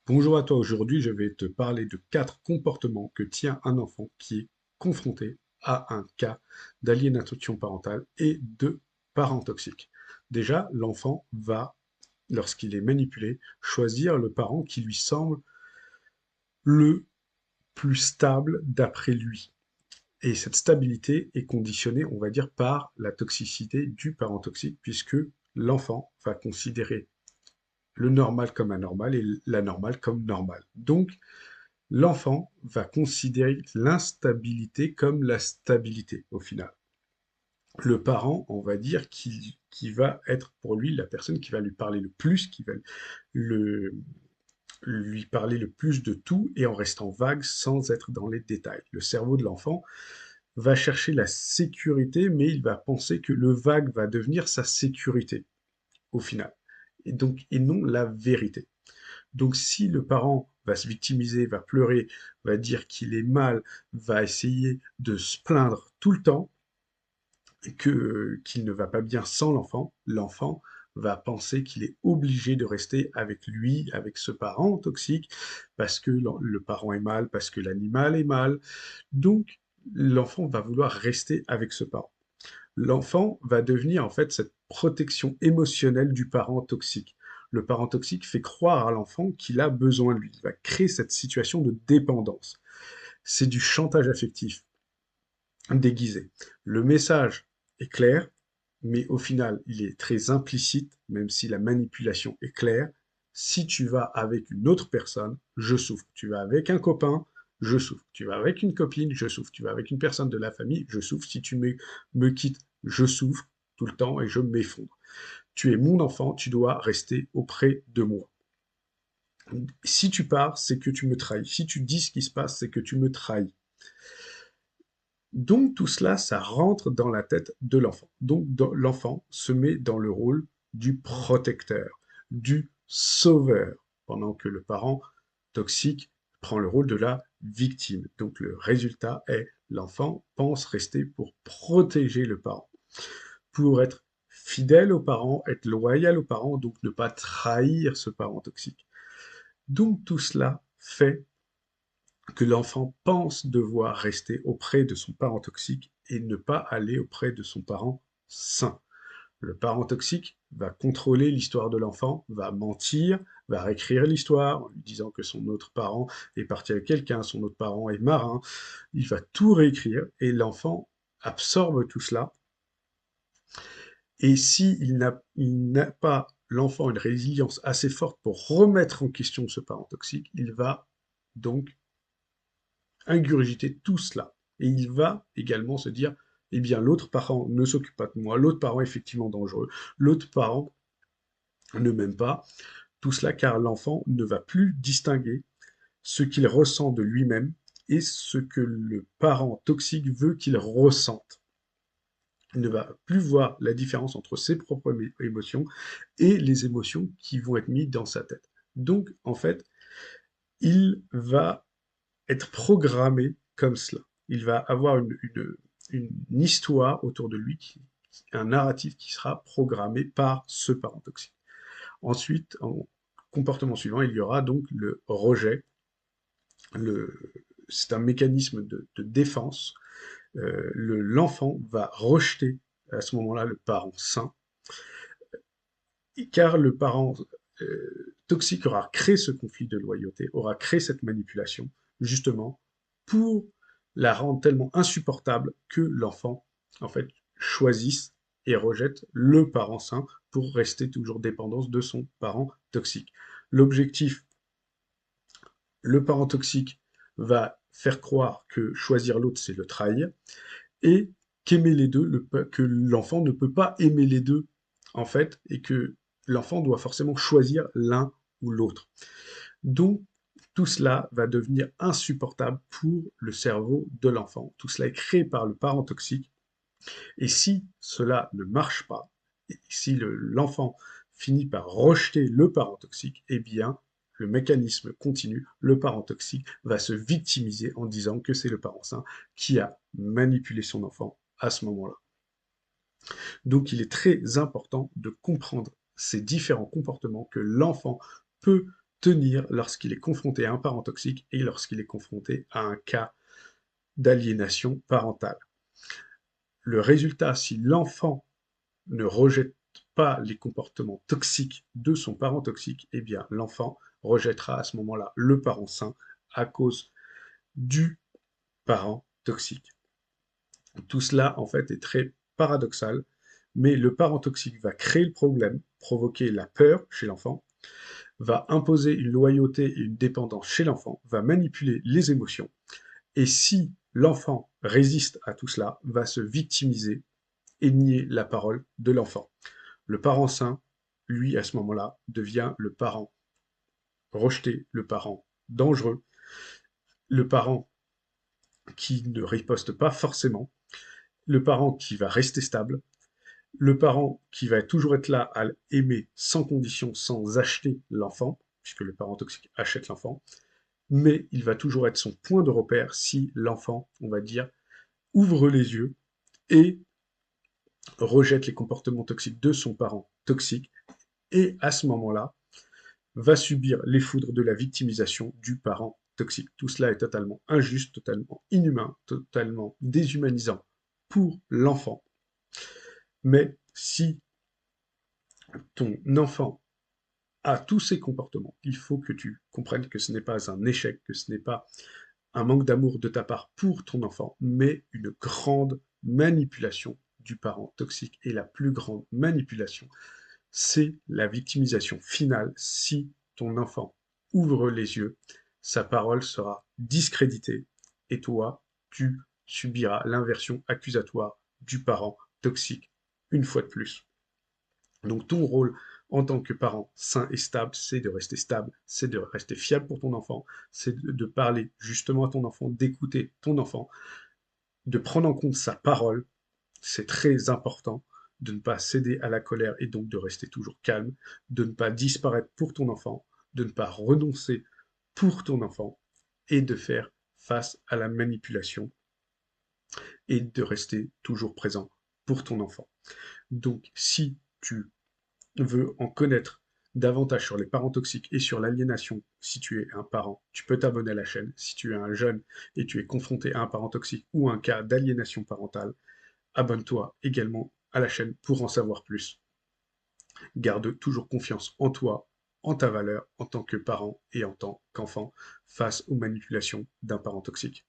Bonjour à toi, aujourd'hui je vais te parler de 4 comportements que tient un enfant qui est confronté à un cas d'aliénation parentale et de parents toxiques. Déjà, l'enfant va, lorsqu'il est manipulé, choisir le parent qui lui semble le plus stable d'après lui. Et cette stabilité est conditionnée, on va dire, par la toxicité du parent toxique, puisque l'enfant va considérer le normal comme anormal et l'anormal comme normal. Donc, l'enfant va considérer l'instabilité comme la stabilité au final. Le parent, on va dire, qui va être pour lui la personne qui va lui parler le plus, qui va le, lui parler le plus de tout et en restant vague sans être dans les détails. Le cerveau de l'enfant va chercher la sécurité, mais il va penser que le vague va devenir sa sécurité au final. Et non la vérité. Donc si le parent va se victimiser, va pleurer, va dire qu'il est mal, va essayer de se plaindre tout le temps, et qu'il ne va pas bien sans l'enfant, l'enfant va penser qu'il est obligé de rester avec lui, avec ce parent toxique, parce que le parent est mal, parce que l'animal est mal. Donc l'enfant va vouloir rester avec ce parent. L'enfant va devenir en fait cette protection émotionnelle du parent toxique. Le parent toxique fait croire à l'enfant qu'il a besoin de lui. Il va créer cette situation de dépendance. C'est du chantage affectif déguisé. Le message est clair, mais au final, il est très implicite, même si la manipulation est claire. Si tu vas avec une autre personne, je souffre. Tu vas avec un copain, je souffre. Tu vas avec une copine, je souffre. Tu vas avec une personne de la famille, je souffre. Si tu me quittes, je souffre tout le temps et je m'effondre. Tu es mon enfant, tu dois rester auprès de moi. Si tu pars, c'est que tu me trahis. Si tu dis ce qui se passe, c'est que tu me trahis. Donc tout cela, ça rentre dans la tête de l'enfant. Donc l'enfant se met dans le rôle du protecteur, du sauveur, pendant que le parent toxique prend le rôle de la victime. Donc le résultat est l'enfant pense rester pour protéger le parent, pour être fidèle aux parents, être loyal aux parents, donc ne pas trahir ce parent toxique. Donc tout cela fait que l'enfant pense devoir rester auprès de son parent toxique et ne pas aller auprès de son parent sain. Le parent toxique va contrôler l'histoire de l'enfant, va mentir, va réécrire l'histoire en lui disant que son autre parent est parti avec quelqu'un, son autre parent est marin. Il va tout réécrire et l'enfant absorbe tout cela. Et s'il n'a pas, l'enfant, une résilience assez forte pour remettre en question ce parent toxique, il va donc ingurgiter tout cela. Et il va également se dire, eh bien, l'autre parent ne s'occupe pas de moi, l'autre parent est effectivement dangereux, l'autre parent ne m'aime pas. Tout cela car l'enfant ne va plus distinguer ce qu'il ressent de lui-même et ce que le parent toxique veut qu'il ressente. Il ne va plus voir la différence entre ses propres émotions et les émotions qui vont être mises dans sa tête. Donc, en fait, il va être programmé comme cela. Il va avoir une histoire autour de lui, un narratif qui sera programmé par ce parent toxique. Ensuite, en comportement suivant, il y aura donc le rejet. C'est un mécanisme de défense. L'enfant va rejeter à ce moment-là le parent sain, car le parent toxique aura créé ce conflit de loyauté, aura créé cette manipulation, justement, pour la rendre tellement insupportable que l'enfant, en fait, choisisse et rejette le parent sain pour rester toujours dépendant de son parent toxique. L'objectif, le parent toxique va faire croire que choisir l'autre, c'est le trahir, et qu'aimer les deux, que l'enfant ne peut pas aimer les deux, en fait, et que l'enfant doit forcément choisir l'un ou l'autre. Donc, tout cela va devenir insupportable pour le cerveau de l'enfant. Tout cela est créé par le parent toxique. Et si cela ne marche pas, et si l'enfant finit par rejeter le parent toxique, eh bien, le mécanisme continue. Le parent toxique va se victimiser en disant que c'est le parent sain qui a manipulé son enfant à ce moment-là. Donc, il est très important de comprendre ces différents comportements que l'enfant peut tenir lorsqu'il est confronté à un parent toxique et lorsqu'il est confronté à un cas d'aliénation parentale. Le résultat, si l'enfant ne rejette pas les comportements toxiques de son parent toxique, eh bien l'enfant rejettera à ce moment-là le parent sain à cause du parent toxique. Tout cela, en fait, est très paradoxal, mais le parent toxique va créer le problème, provoquer la peur chez l'enfant, va imposer une loyauté et une dépendance chez l'enfant, va manipuler les émotions, et si l'enfant résiste à tout cela, va se victimiser et nier la parole de l'enfant. Le parent sain, lui, à ce moment-là, devient le parent rejeté, le parent dangereux, le parent qui ne riposte pas forcément, le parent qui va rester stable, le parent qui va toujours être là à aimer sans condition, sans acheter l'enfant, puisque le parent toxique achète l'enfant, mais il va toujours être son point de repère si l'enfant, on va dire, ouvre les yeux et rejette les comportements toxiques de son parent toxique, et à ce moment-là, va subir les foudres de la victimisation du parent toxique. Tout cela est totalement injuste, totalement inhumain, totalement déshumanisant pour l'enfant. Mais si ton enfant a tous ces comportements, il faut que tu comprennes que ce n'est pas un échec, que ce n'est pas un manque d'amour de ta part pour ton enfant, mais une grande manipulation du parent toxique. Et la plus grande manipulation, c'est la victimisation finale. Si ton enfant ouvre les yeux, sa parole sera discréditée et toi, tu subiras l'inversion accusatoire du parent toxique une fois de plus. Donc ton rôle en tant que parent sain et stable, c'est de rester stable, c'est de rester fiable pour ton enfant, c'est de parler justement à ton enfant, d'écouter ton enfant, de prendre en compte sa parole. C'est très important de ne pas céder à la colère et donc de rester toujours calme, de ne pas disparaître pour ton enfant, de ne pas renoncer pour ton enfant et de faire face à la manipulation et de rester toujours présent pour ton enfant. Donc si tu veux en connaître davantage sur les parents toxiques et sur l'aliénation, si tu es un parent, tu peux t'abonner à la chaîne. Si tu es un jeune et tu es confronté à un parent toxique ou un cas d'aliénation parentale, abonne-toi également à la chaîne pour en savoir plus. Garde toujours confiance en toi, en ta valeur en tant que parent et en tant qu'enfant face aux manipulations d'un parent toxique.